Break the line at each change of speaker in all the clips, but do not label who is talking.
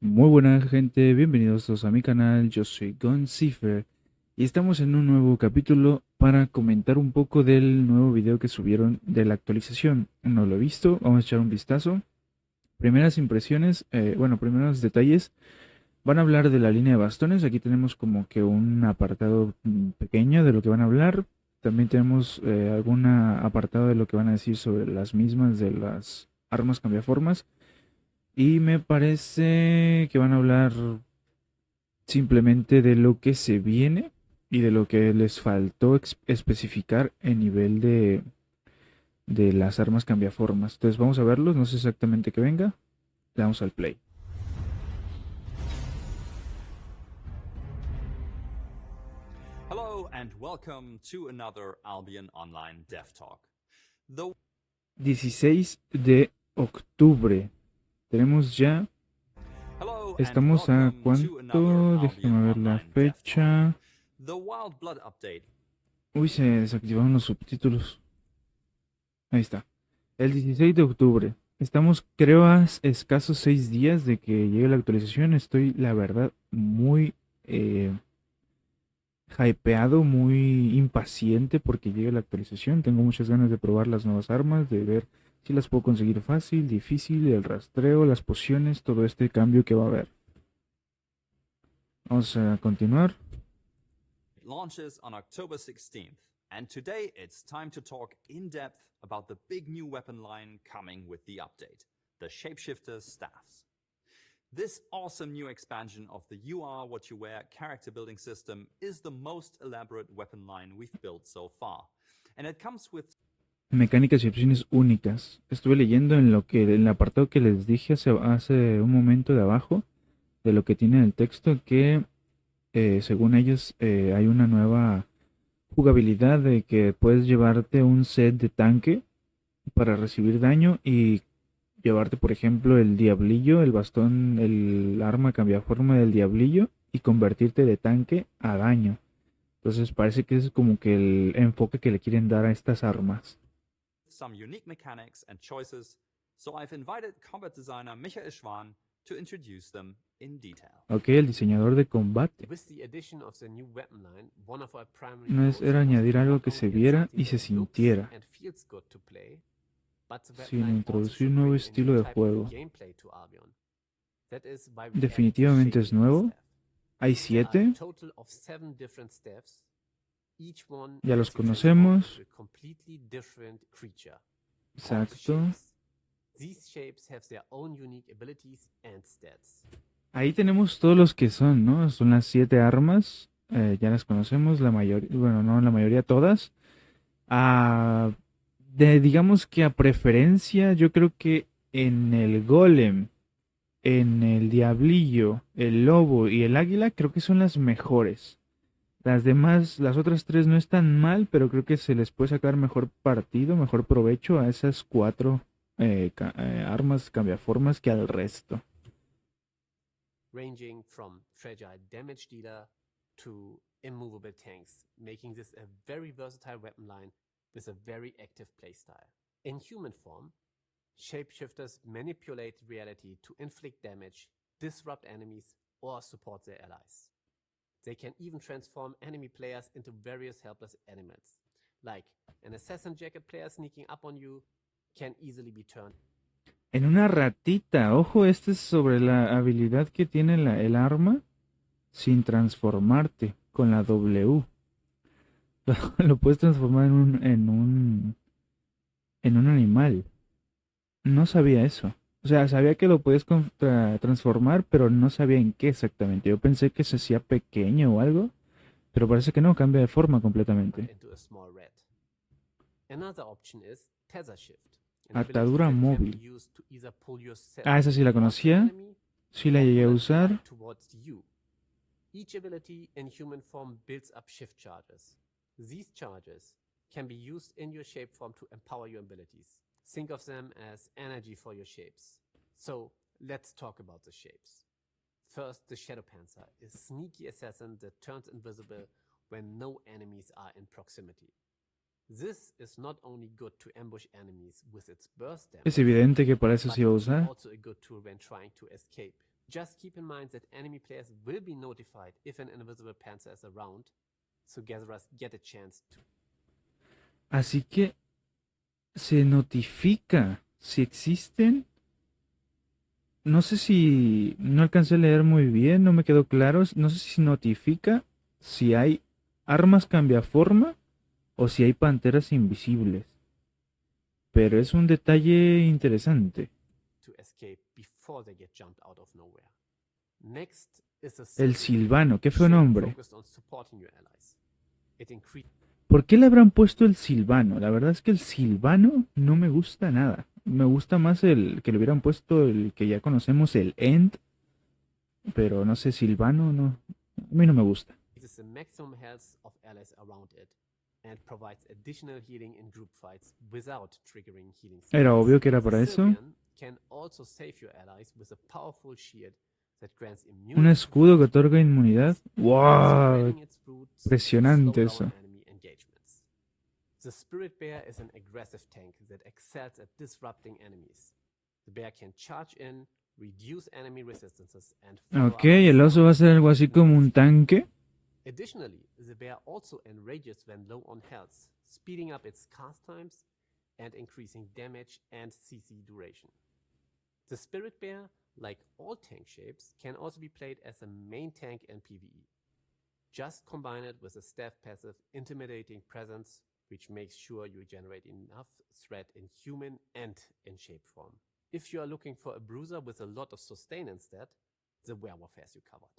Muy buena gente, bienvenidos todos a mi canal, yo soy Goncifer y estamos en un nuevo capítulo para comentar un poco del nuevo video que subieron de la actualización. No lo he visto, vamos a echar un vistazo. Primeras impresiones, primeros detalles, van a hablar de la línea de bastones, aquí tenemos como que un apartado pequeño de lo que van a hablar. También tenemos algún apartado de lo que van a decir sobre las mismas de las armas cambiaformas. Y me parece que van a hablar simplemente de lo que se viene y de lo que les faltó especificar en nivel de las armas cambiaformas. Entonces vamos a verlos, no sé exactamente qué venga. Le damos al play.
Hello and welcome to another Albion Online Dev Talk. The
16 de octubre. Tenemos ya.
Hello and
Estamos a
welcome to another
cuánto.
Albion
Déjame ver la
Online Dev Talk.
fecha.
The Wild Blood update.
Uy, se desactivaron los subtítulos. Ahí está. El 16 de octubre. Estamos, creo, a escasos 6 días de que llegue la actualización. Estoy, la verdad, muy hypeado, muy impaciente porque llegue la actualización. Tengo muchas ganas de probar las nuevas armas, de ver si las puedo conseguir fácil, difícil, el rastreo, las pociones, todo este cambio que va a haber. Vamos a continuar.
It launches on October 16th, and today it's time to talk in depth about the big new weapon line coming with the update, the Shapeshifter Staffs. This awesome new expansion of the You Are What You Wear character building system is the most elaborate weapon line we've built so far, and it comes with
Mecánicas y opciones únicas. Estuve leyendo en lo que, en el apartado que les dije hace un momento de abajo, de lo que tiene el texto, que según ellos hay una nueva jugabilidad de que puedes llevarte un set de tanque para recibir daño y llevarte, por ejemplo, el diablillo, el bastón, el arma cambiaforma del diablillo y convertirte de tanque a daño. Entonces parece que es como que el enfoque que le quieren dar a estas armas.
some unique mechanics and choices, so I've invited combat designer Michael Schwan to introduce them in detail.
Ok, el diseñador de combate.
With the addition of the new weapon line, one of our primary
No
goals
era
was
añadir
to
algo
not
que
only
se
get
viera
something
y se
that looks
sintiera,
and feels good to play, but the weapon
sino
line also
introducir
should
un nuevo
bring a new
estilo de
type of
juego.
gameplay to Albion. That is why we added the
Definitivamente es
Shapeshifter
nuevo.
staff.
Hay
There are a
7,
total of 7 different staffs. Each one
ya los
lets you transform
conocemos.
into a completely different creature called
Exacto.
shapes. These shapes have their own unique abilities and stats.
Ahí tenemos todos los que son, ¿no? Son las 7 armas. Ya las conocemos, la mayoría, bueno, no la mayoría, todas. Ah, digamos que a preferencia, yo creo que en el golem, en el diablillo, el lobo y el águila, creo que son las mejores. Las demás, las otras tres no están mal, pero creo que se les puede sacar mejor partido, mejor provecho a esas 4 armas cambiaformas que al resto.
Ranging from fragile damage dealer to immovable tanks, making this a very versatile weapon line with a very active playstyle. In human form, shapeshifters manipulate reality to inflict damage, disrupt enemies, or support their allies. They can even transform enemy players into various helpless animals, like an assassin jacket player sneaking up on you can easily be turned.
En una ratita, ojo, este es sobre la habilidad que tiene el arma sin transformarte con la W. Lo puedes transformar en un animal. No sabía eso. O sea, sabía que lo puedes transformar, pero no sabía en qué exactamente. Yo pensé que se hacía pequeño o algo, pero parece que no, cambia de forma completamente.
Into a small rat. Another option is tether shift. An ability
Atadura
that can
móvil.
be used to either pull yourself
Ah, esa sí la
towards an
conocía.
enemy
Sí la
or
llegué a
pull an
usar.
ally towards you. Each ability in human form builds up shift charges. These charges can be used in your shape form to empower your abilities. Think of them as energy for your shapes. So let's talk about the shapes. First, the Shadow Panzer is a sneaky assassin that turns invisible when no enemies are in proximity. This is not only good to ambush enemies with its burst damage,
Es evidente que para eso
but
se iba a
it's
usar.
also a good tool when trying to escape Just keep in mind that enemy players will be notified if an invisible panzer is around, so gatherers get a chance to.
Así que se notifica si existen. No sé si no alcancé a leer muy bien, no me quedó claro. No sé si notifica si hay armas cambiaforma o si hay panteras invisibles. Pero es un detalle interesante.
To escape before they get jumped out of nowhere. Next is a
El Silvano, qué feo
shape
nombre.
focused on supporting your allies. It increases
¿Por qué le habrán puesto el Silvano? La verdad es que el Silvano no me gusta nada. Me gusta más el que le hubieran puesto el que ya conocemos, el End. Pero no sé, Silvano no. A mí no me gusta.
the maximum health of allies around it and provides additional healing in group fights without triggering healing spells.
Era obvio que era para
The
eso.
Sylvian can also save your allies with a powerful shield that grants immunity
Un
to
escudo que
frost
otorga
and
inmunidad.
freeze,
¡Wow!
spreading its roots to
Impresionante
slow
eso.
down enemy engagements. The Spirit Bear is an aggressive tank that excels at disrupting enemies. The bear can charge in, reduce enemy resistances, and follow
Ok,
up with
el oso va a ser algo así como un tanque.
Additionally, the bear also enrages when low on health, speeding up its cast times and increasing damage and CC duration. The Spirit Bear, like all tank shapes, can also be played as a main tank in PvE. Just combine it with a staff passive Intimidating Presence, which makes sure you generate enough threat in human and in shape form. If you are looking for a bruiser with a lot of sustain instead, the Werewolf has you covered.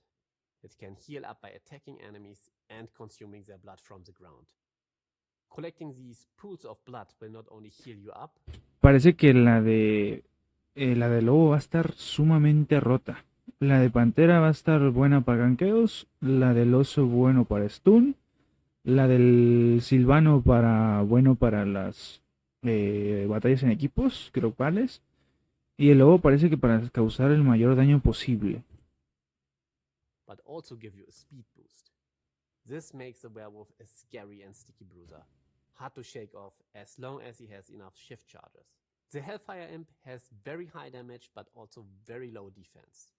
It can heal up by attacking enemies and consuming their blood from the ground. Collecting these pools of blood will not only heal you up.
Parece que la de lobo va a estar sumamente rota. La de pantera va a estar buena para ganqueos. La del oso bueno para stun. La del silvano bueno para las batallas en equipos grupales. Y el lobo parece que para causar el mayor daño posible.
But also give you a speed boost. This makes the werewolf a scary and sticky bruiser, hard to shake off as long as he has enough shift charges. The Hellfire Imp has very high damage but also very low defense.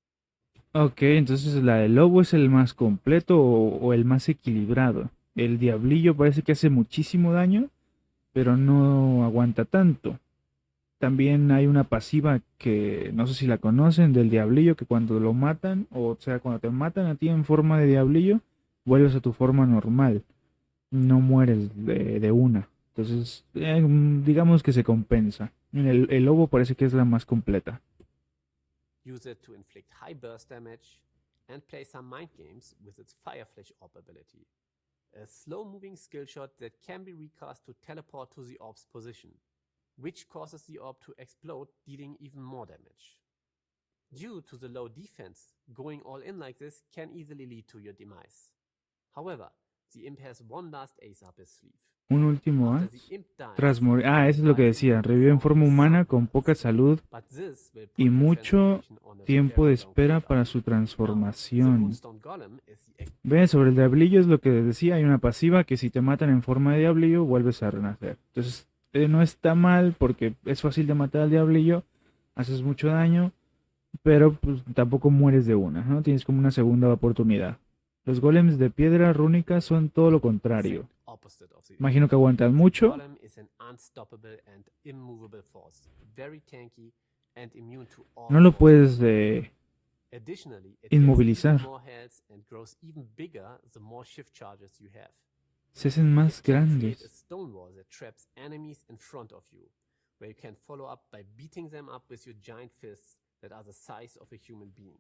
Ok, entonces la del lobo es el más completo o el más equilibrado. El diablillo parece que hace muchísimo daño, pero no aguanta tanto. También hay una pasiva que no sé si la conocen del diablillo, que cuando lo matan, o sea, cuando te matan a ti en forma de diablillo, vuelves a tu forma normal. No mueres de una. Entonces, digamos que se compensa. El lobo parece que es la más completa.
Use it to inflict high burst damage and play some mind games with its Fireflash Orb ability. A slow-moving skill shot that can be recast to teleport to the orb's position, which causes the orb to explode, dealing even more damage. Due to the low defense, going all in like this can easily lead to your demise. However, the imp has one last ace up his sleeve.
Un último
After
as.
the imp dies,
Tras morir.
it
Ah, eso es lo que
revives in
decía.
human
Revive en
form
forma
with
humana
some
con poca
health.
salud
But this will
y
put your
mucho
transformation on a
tiempo
very
de
long
espera
cooldown.
para su
Now, the
transformación.
Runestone Golem is the
Ve, sobre el diablillo es lo que decía. Hay una pasiva que si te matan en forma de diablillo, vuelves a renacer. Entonces, no está mal porque es fácil de matar al diablillo. Haces mucho daño, pero pues, tampoco mueres de una, ¿no? Tienes como una segunda oportunidad. Los golems de piedra rúnica son todo lo contrario.
exact opposite of the
Imagino que aguantan mucho.
Golem is an unstoppable and immovable force, very tanky and immune to all
No lo
force
puedes
damage. Additionally, it
inmovilizar.
gets even more health and grows even bigger the more shift charges you have.
Se hacen más
It can create a
grandes.
stone wall that traps enemies in front of you, where you can follow up by beating them up with your giant fists that are the size of a human being.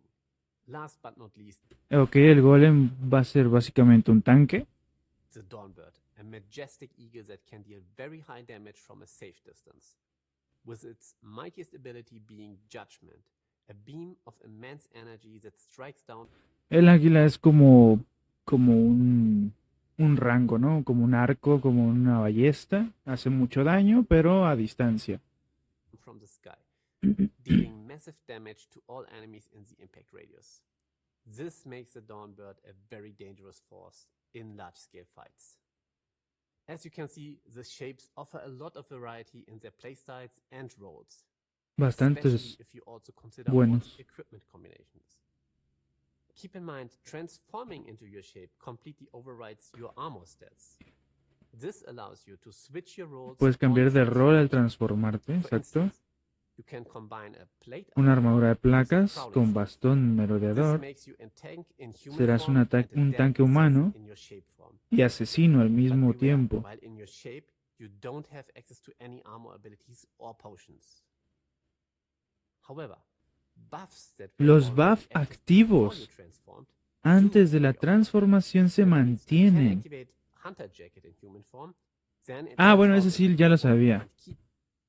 Last but not least,
Ok, el golem va a ser básicamente un tanque.
the Dawnbird, a majestic eagle that can deal very high damage from a safe distance. With its mightiest ability being Judgment, a beam of immense energy that strikes down
El águila es como un rango, ¿no? Como un arco, como una ballesta. Hace mucho daño, pero a distancia.
from the sky, dealing massive damage to all enemies in the impact radius. This makes the Dawnbird a very dangerous force in large-scale fights. As you can see, the shapes offer a lot of variety in their playstyles and roles. especially
bastantes
if you also consider
buenos.
equipment combinations. Keep in mind, transforming into your shape completely overrides your armor stats. This allows you to switch your roles
Puedes
on
cambiar de rol al
transformation.
transformarte,
For
exacto.
instance, you can combine a plate
Una
armor
armadura de
with a
placas
prowling
con
skill.
bastón
This
merodeador.
makes you a tank in human
Serás
form and a
un
damn
tanque
assassin
humano
in your shape form.
y asesino al
But
mismo
beware,
tiempo.
while in your shape, you don't have access to any armor abilities or potions. However, buffs that were
Los
already
buff
active before you
activos
transformed
antes
do
de la
carry over.
transformación se
That means you can
mantienen.
activate Hunter Jacket in human form, then
Ah, bueno,
transform
ese
into
sí ya lo
human form
sabía.
and keep.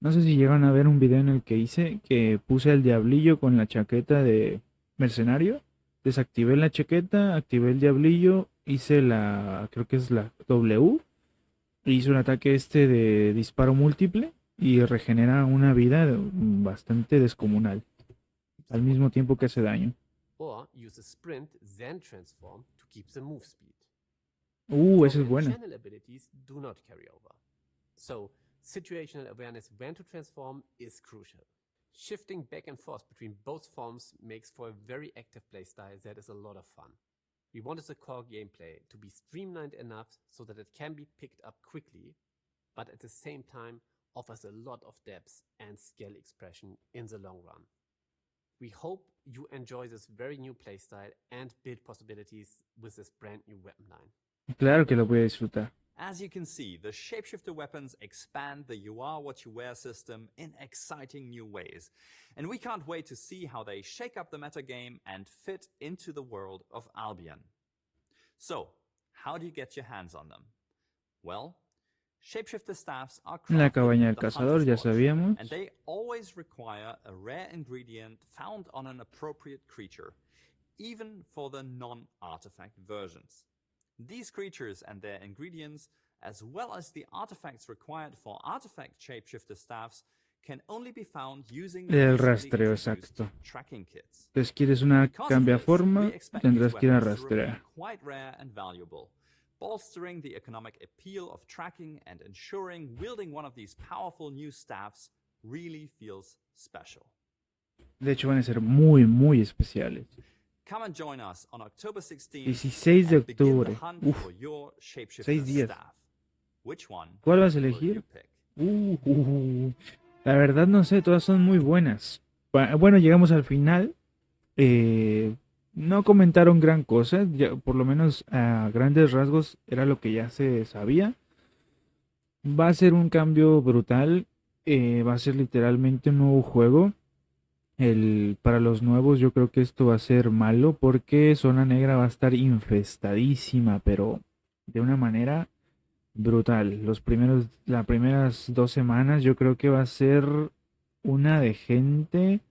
No sé si llegaron a ver un video en el que hice que puse al diablillo con la chaqueta de mercenario. Desactivé la chaqueta, activé el diablillo, hice la, creo que es la W, e hice un ataque este de disparo múltiple y regenera una vida bastante descomunal, al mismo tiempo que hace daño.
Or use a sprint, then transform to keep the move speed.
Esa
Throw
es
and
buena.
channel abilities do not carry over. So, situational awareness when to transform is crucial. Shifting back and forth between both forms makes for a very active playstyle that is a lot of fun. We wanted the core gameplay to be streamlined enough so that it can be picked up quickly, but at the same time offers a lot of depth and skill expression in the long run. We hope you enjoy this very new playstyle and build possibilities with this brand new weapon line.
Claro que lo voy a disfrutar.
As you can see, the shapeshifter weapons expand the You Are What You Wear system in exciting new ways, and we can't wait to see how they shake up the metagame and fit into the world of Albion. So, how do you get your hands on them? Well, shapeshifter staffs are
En la
crafted
cabaña del
at the
cazador,
Hunter's
ya
Lodge,
sabíamos.
and they always require a rare ingredient found on an appropriate creature, even for the non-artifact versions. These creatures and their ingredients, as well as the artifacts required for artifact shapeshifter staffs, can only be found using the
El
recently
rastreo,
introduced
exacto.
tracking kits.
Entonces, quieres una
Because of this,
cambiaforma,
we expect
tendrás
these
que ir a
weapons to remain
rastrear.
quite rare and valuable, bolstering the economic appeal of tracking and ensuring wielding one of these powerful new staffs really feels special.
De hecho, van a ser muy, muy especiales.
Come and join us on October 16th
16 de
and begin the
octubre.
hunt
Uf,
for your shapeshifter
6 días.
staff. Which one
¿Cuál vas a
will
elegir?
you pick?
La verdad no sé, todas son muy buenas. Bueno, llegamos al final. No comentaron gran cosa, por lo menos a grandes rasgos era lo que ya se sabía. Va a ser un cambio brutal, va a ser literalmente un nuevo juego. Para los nuevos yo creo que esto va a ser malo porque Zona Negra va a estar infestadísima, pero de una manera brutal. Las primeras 2 semanas yo creo que va a ser una de gente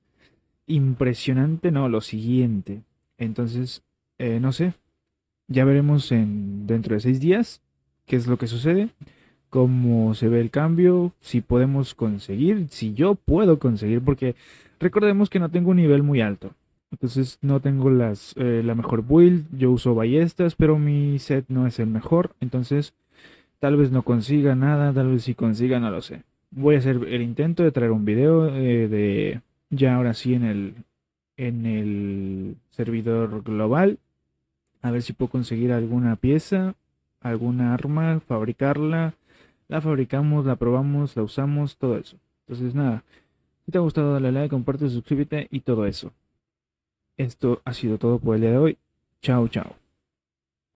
impresionante, no, lo siguiente. Entonces, no sé, ya veremos dentro de 6 días qué es lo que sucede, cómo se ve el cambio, si podemos conseguir, si yo puedo conseguir, porque recordemos que no tengo un nivel muy alto. Entonces no tengo la mejor build, yo uso ballestas, pero mi set no es el mejor, entonces tal vez no consiga nada, tal vez si consiga, no lo sé. Voy a hacer el intento de traer un video de ya ahora sí en el servidor global, a ver si puedo conseguir alguna pieza, alguna arma, fabricarla, la fabricamos, la probamos, la usamos, todo eso. Entonces nada, si te ha gustado dale like, comparte, suscríbete y todo eso. Esto ha sido todo por el día de hoy. Chao, chao.